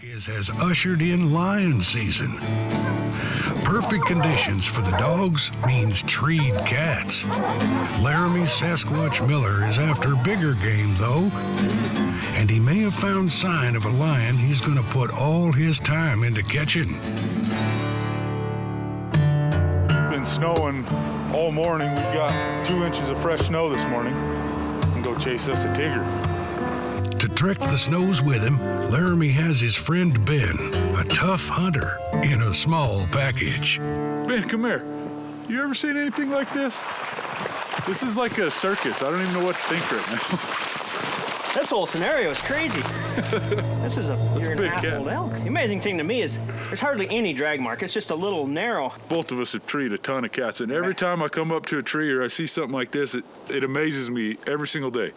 Rockies has ushered in lion season. Perfect conditions for the dogs means treed cats. Laramy Sasquatch Miller is after bigger game, though, and he may have found sign of a lion he's going to put all his time into catching. Been snowing all morning. We've got 2 inches of fresh snow this morning. And go chase us a tigger. To trek the snows with him, Laramy has his friend Ben, a tough hunter, in a small package. Ben, come here. You ever seen anything like this? This is like a circus. I don't even know what to think right now. This whole scenario is crazy. This is a year and a half old elk. The amazing thing to me is there's hardly any drag mark. It's just a little narrow. Both of us have treed a ton of cats, and every time I come up to a tree or I see something like this, it amazes me every single day.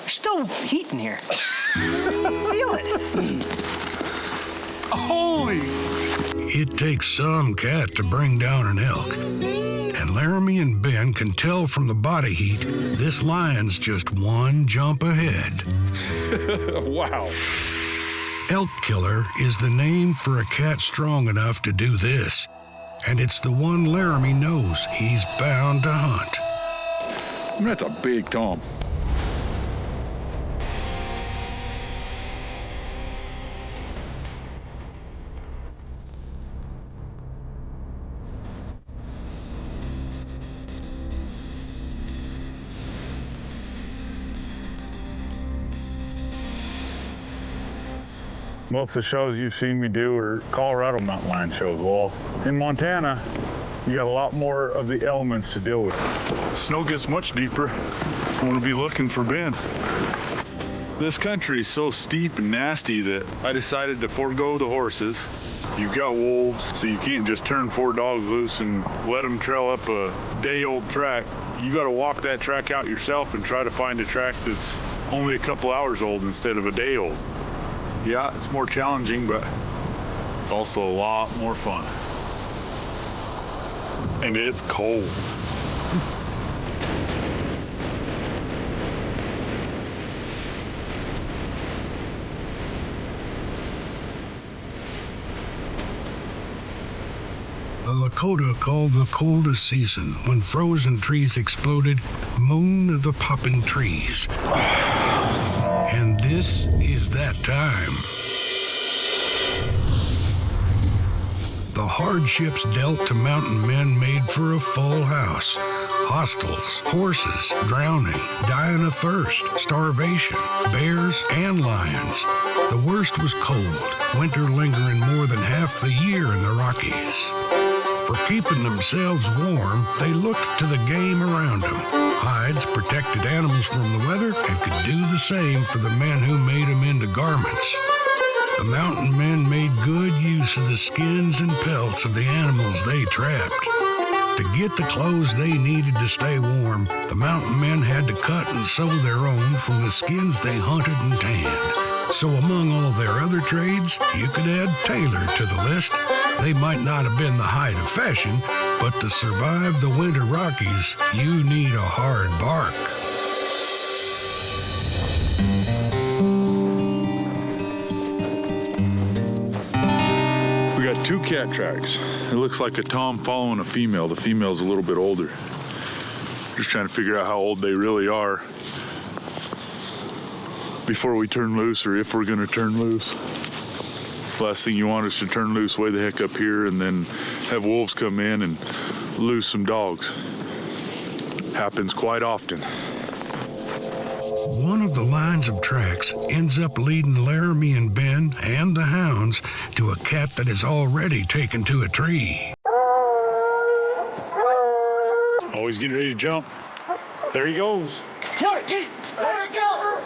There's still heat in here. Feel it. Holy! It takes some cat to bring down an elk. And Laramy and Ben can tell from the body heat, this lion's just one jump ahead. Wow. Elk killer is the name for a cat strong enough to do this. And it's the one Laramy knows he's bound to hunt. I mean, that's a big tom. Most of the shows you've seen me do are Colorado mountain lion shows. Well, in Montana, you got a lot more of the elements to deal with. The snow gets much deeper. I'm gonna be looking for Ben. This country is so steep and nasty that I decided to forego the horses. You've got wolves, so you can't just turn 4 dogs loose and let them trail up a day-old track. You gotta walk that track out yourself and try to find a track that's only a couple hours old instead of a day old. Yeah, it's more challenging, but it's also a lot more fun. And it's cold. The Lakota called the coldest season, when frozen trees exploded, moon of the popping trees. And this is that time. The hardships dealt to mountain men made for a full house. Hostels, horses, drowning, dying of thirst, starvation, bears, and lions. The worst was cold, winter lingering more than half the year in the Rockies. For keeping themselves warm, they looked to the game around them. Hides protected animals from the weather and could do the same for the men who made them into garments. The mountain men made good use of the skins and pelts of the animals they trapped. To get the clothes they needed to stay warm, the mountain men had to cut and sew their own from the skins they hunted and tanned. So among all their other trades, you could add tailor to the list. They might not have been the height of fashion, but to survive the winter Rockies, you need a hard bark. We got 2 cat tracks. It looks like a tom following a female. The female's a little bit older. Just trying to figure out how old they really are before we turn loose, or if we're gonna turn loose. Last thing you want is to turn loose way the heck up here and then have wolves come in and lose some dogs. Happens quite often. One of the lines of tracks ends up leading Laramy and Ben and the hounds to a cat that is already taken to a tree. Always getting ready to jump. There he goes. There we go.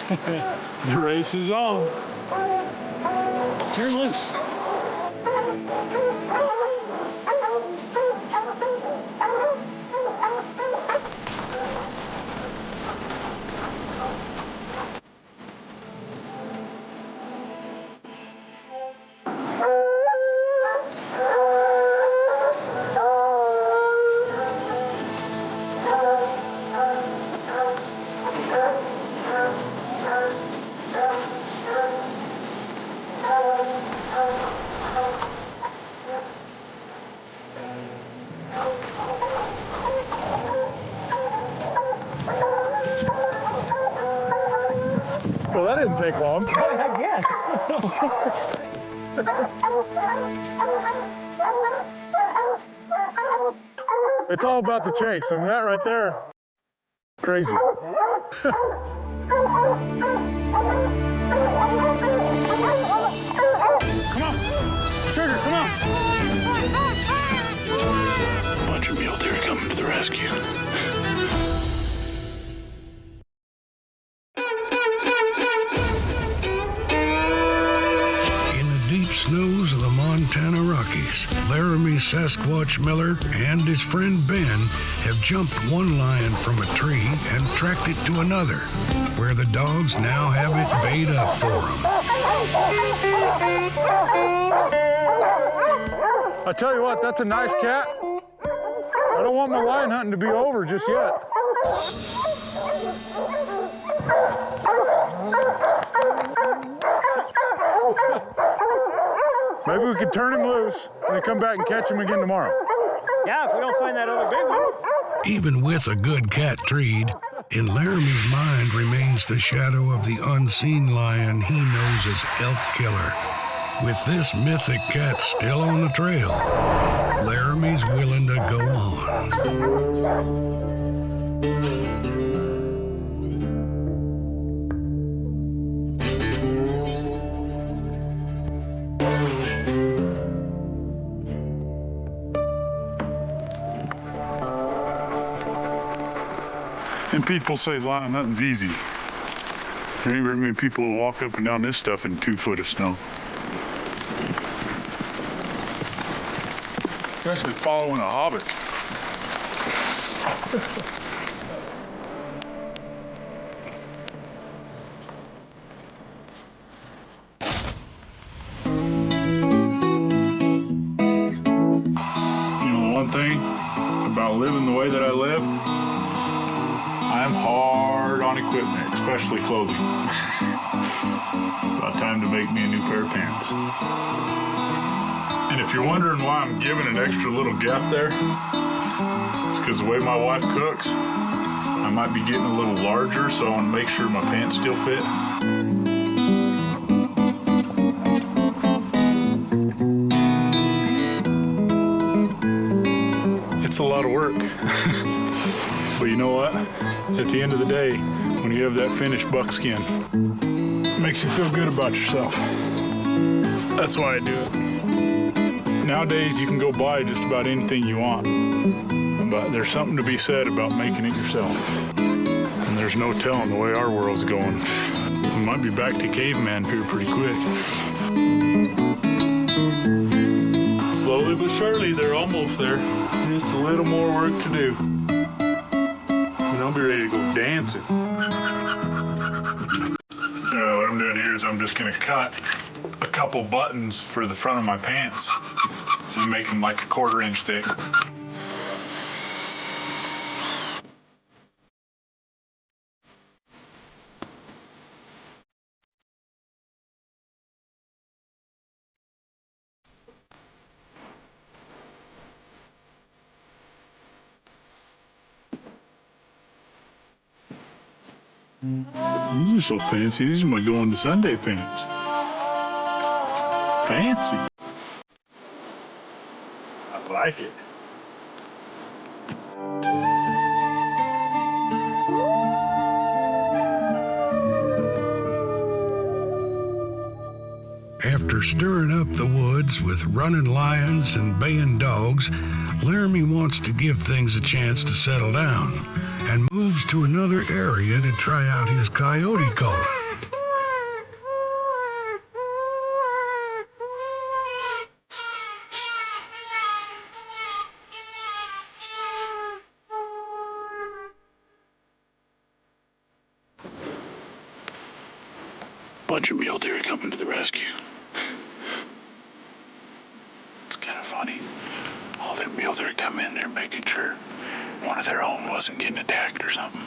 The race is on. Turn loose. didn't take long. I guess. It's all about the chase. I mean, that right there, crazy. Come on, Trigger, come on. Bunch of mule deer coming to the rescue. Deep snows of the Montana Rockies, Laramy Sasquatch Miller and his friend Ben have jumped one lion from a tree and tracked it to another, where the dogs now have it bayed up for them. I tell you what, that's a nice cat. I don't want my lion hunting to be over just yet. Maybe we could turn him loose and then come back and catch him again tomorrow. Yeah, if we don't find that other big one. Even with a good cat treed, in Laramy's mind remains the shadow of the unseen lion he knows as Elk Killer. With this mythic cat still on the trail, Laramy's willing to go on. And people say lion hunting's easy. There ain't very many people who walk up and down this stuff in 2 foot of snow. Especially following a hobbit. You know, one thing about living the way that I live, I'm hard on equipment, especially clothing. It's about time to make me a new pair of pants. And if you're wondering why I'm giving an extra little gap there, it's because the way my wife cooks, I might be getting a little larger, so I want to make sure my pants still fit. It's a lot of work. But you know what? At the end of the day, when you have that finished buckskin, it makes you feel good about yourself. That's why I do it. Nowadays, you can go buy just about anything you want, but there's something to be said about making it yourself. And there's no telling the way our world's going. We might be back to caveman here pretty quick. Slowly but surely, they're almost there. Just a little more work to do. And I'll be ready to go dancing. What I'm doing here is I'm just gonna cut a couple buttons for the front of my pants and make them like a 1/4 inch thick. These are so fancy. These are my going to Sunday pants. Fancy. I like it. After stirring up the woods with running lions and baying dogs, Laramy wants to give things a chance to settle down and moves to another area to try out his coyote call. Bunch of mule deer coming to the rescue. It's kind of funny. All them mule deer come in there making sure one of their own wasn't getting attacked or something.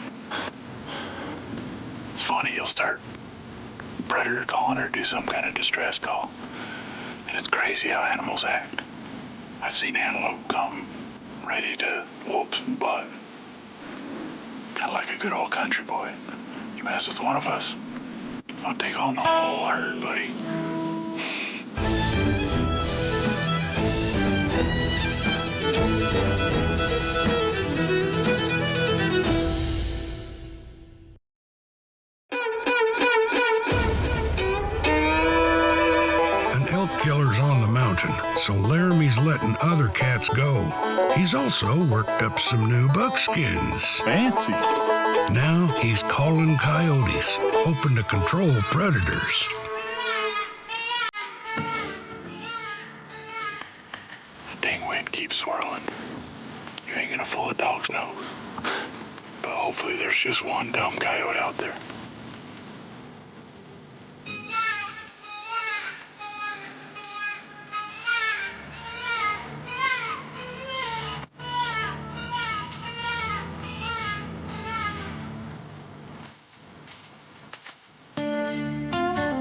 It's funny, you'll start predator calling or do some kind of distress call. And it's crazy how animals act. I've seen antelope come ready to whoop some butt. Kind of like a good old country boy. You mess with one of us, I'll take on the whole herd, buddy. An elk killer's on the mountain, so Laramy's letting other cats go. He's also worked up some new buckskins. Fancy. Now he's calling coyotes, hoping to control predators. The dang wind keeps swirling. You ain't gonna fool a dog's nose. But hopefully there's just one dumb coyote out there.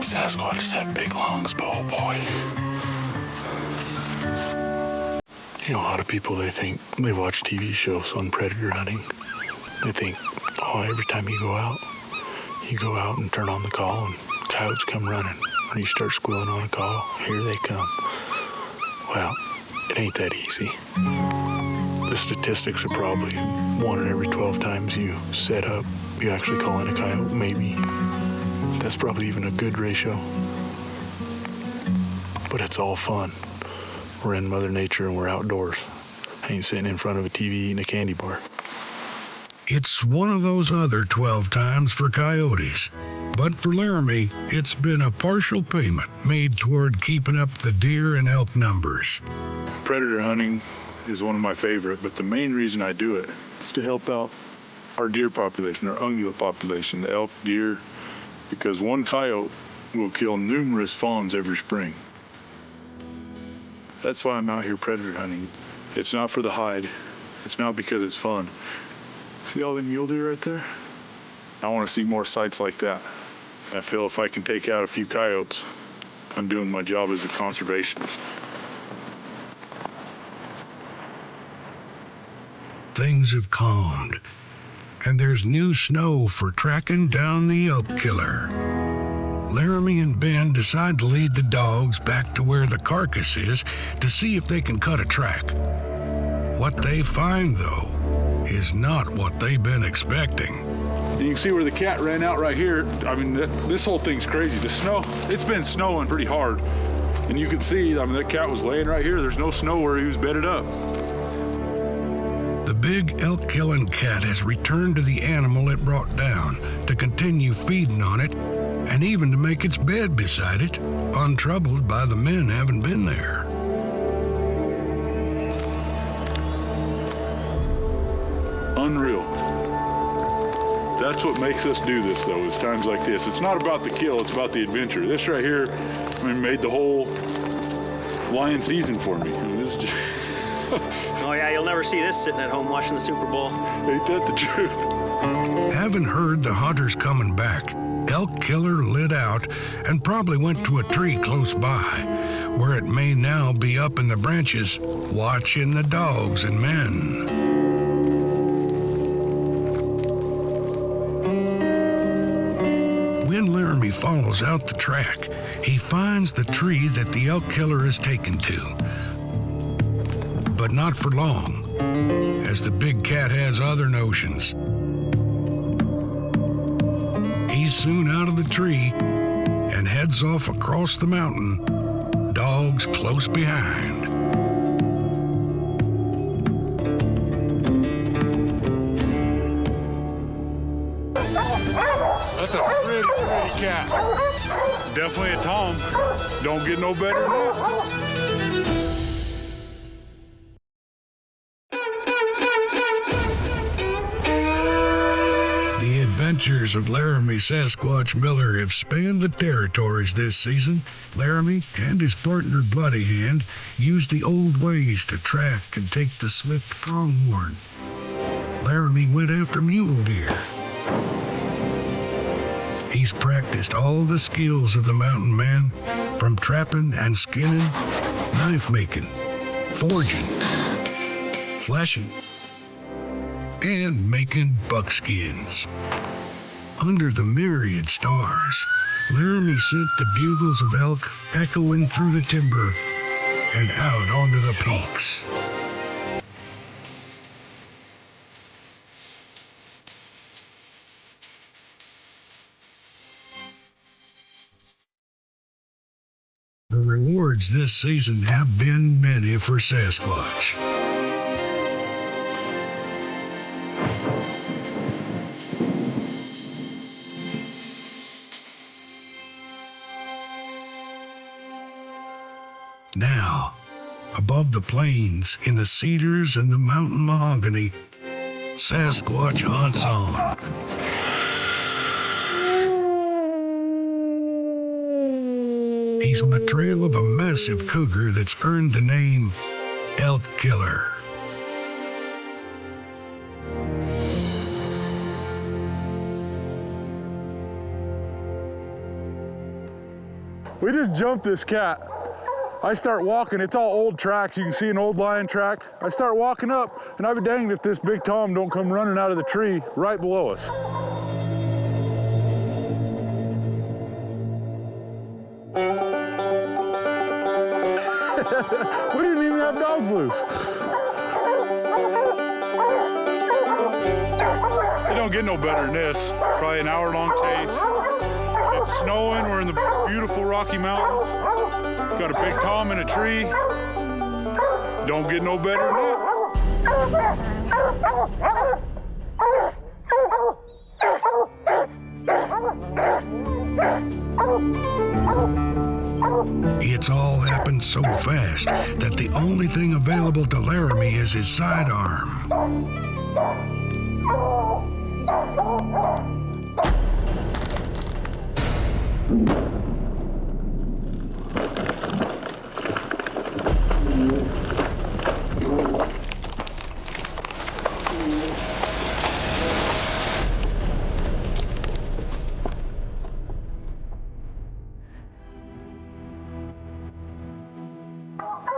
Sasquatch has had big lungs, but oh boy. You know, a lot of people, they think, they watch TV shows on predator hunting. They think, oh, every time you go out and turn on the call and coyotes come running. When you start squealing on a call, here they come. Well, it ain't that easy. The statistics are probably 1 in every 12 times you set up, you actually call in a coyote, maybe. That's probably even a good ratio. But it's all fun. We're in Mother Nature and we're outdoors. I ain't sitting in front of a TV eating a candy bar. It's one of those other 12 times for coyotes. But for Laramy, it's been a partial payment made toward keeping up the deer and elk numbers. Predator hunting is one of my favorite, but the main reason I do it is to help out our deer population, our ungulate population, the elk, deer, because one coyote will kill numerous fawns every spring. That's why I'm out here predator hunting. It's not for the hide. It's not because it's fun. See all the mule deer right there? I want to see more sights like that. I feel if I can take out a few coyotes, I'm doing my job as a conservationist. Things have calmed, and there's new snow for tracking down the elk killer. Laramy and Ben decide to lead the dogs back to where the carcass is to see if they can cut a track. What they find, though, is not what they've been expecting. You can see where the cat ran out right here. I mean, this whole thing's crazy. The snow, it's been snowing pretty hard. And you can see, I mean, that cat was laying right here. There's no snow where he was bedded up. The big elk-killing cat has returned to the animal it brought down to continue feeding on it and even to make its bed beside it, untroubled by the men having been there. Unreal. That's what makes us do this, though, is times like this. It's not about the kill, it's about the adventure. This right here, I mean, made the whole lion season for me. I mean, this is just Oh yeah, you'll never see this sitting at home watching the Super Bowl. ain't that the truth? Having heard the hunters coming back, elk killer lit out and probably went to a tree close by, where it may now be up in the branches, watching the dogs and men. When Laramy follows out the track, he finds the tree that the elk killer is taken to. But not for long, as the big cat has other notions. He's soon out of the tree and heads off across the mountain, dogs close behind. That's a pretty cat. Definitely a tom. Don't get no better than that. The adventures of Laramy Sasquatch Miller have spanned the territories this season. Laramy and his partner Bloody Hand used the old ways to track and take the swift pronghorn. Laramy went after mule deer. He's practiced all the skills of the mountain man, from trapping and skinning, knife making, forging, fleshing, and making buckskins. Under the myriad stars, Laramy sent the bugles of elk echoing through the timber and out onto the peaks. The rewards this season have been many for Sasquatch. Now, above the plains, in the cedars and the mountain mahogany, Sasquatch hunts on. He's on the trail of a massive cougar that's earned the name Elk Killer. We just jumped this cat. I start walking, it's all old tracks. You can see an old lion track. I start walking up, and I'd be danged if this big Tom don't come running out of the tree right below us. We didn't even have dogs loose. It don't get no better than this. Probably an hour-long chase. It's snowing, we're in the beautiful Rocky Mountains. Got a big Tom in a tree. Don't get no better than that. It's all happened so fast that the only thing available to Laramy is his sidearm.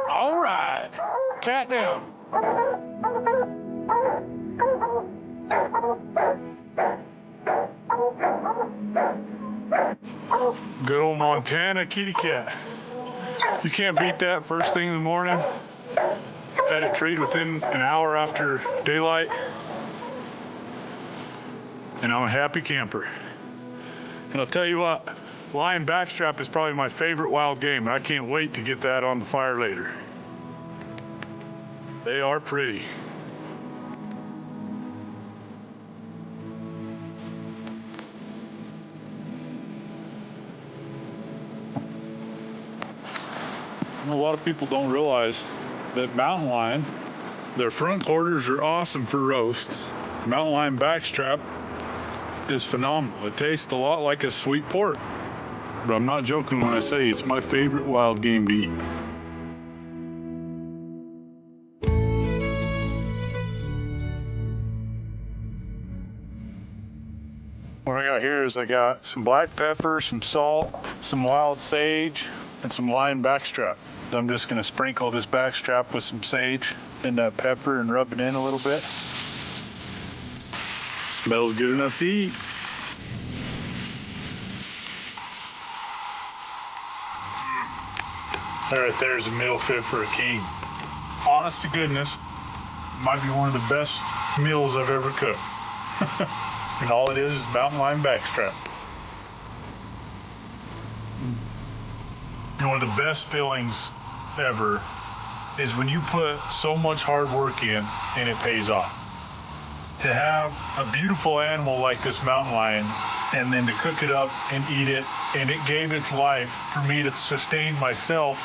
All right, cat down. Good old Montana kitty cat. You can't beat that first thing in the morning. Had it treed within an hour after daylight. And I'm a happy camper. And I'll tell you what, lion backstrap is probably my favorite wild game, and I can't wait to get that on the fire later. They are pretty. A lot of people don't realize that mountain lion, their front quarters are awesome for roasts. Mountain lion backstrap is phenomenal. It tastes a lot like a sweet pork. But I'm not joking when I say it's my favorite wild game to eat. What I got here is I got some black pepper, some salt, some wild sage, and some lion backstrap. So I'm just gonna sprinkle this backstrap with some sage and that pepper and rub it in a little bit. Smells good enough to eat. That right there is a meal fit for a king. Honest to goodness, might be one of the best meals I've ever cooked. And all it is mountain lion backstrap. And one of the best feelings ever is when you put so much hard work in and it pays off. To have a beautiful animal like this mountain lion and then to cook it up and eat it, and it gave its life for me to sustain myself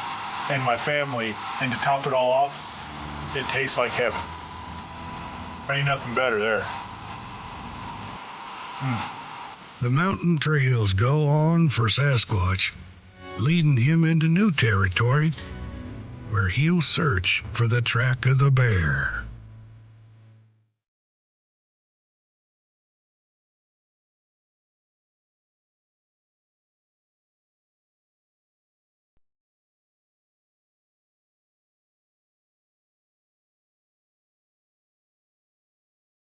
and my family, and to top it all off, it tastes like heaven. Ain't nothing better there. The mountain trails go on for Sasquatch, leading him into new territory where he'll search for the track of the bear.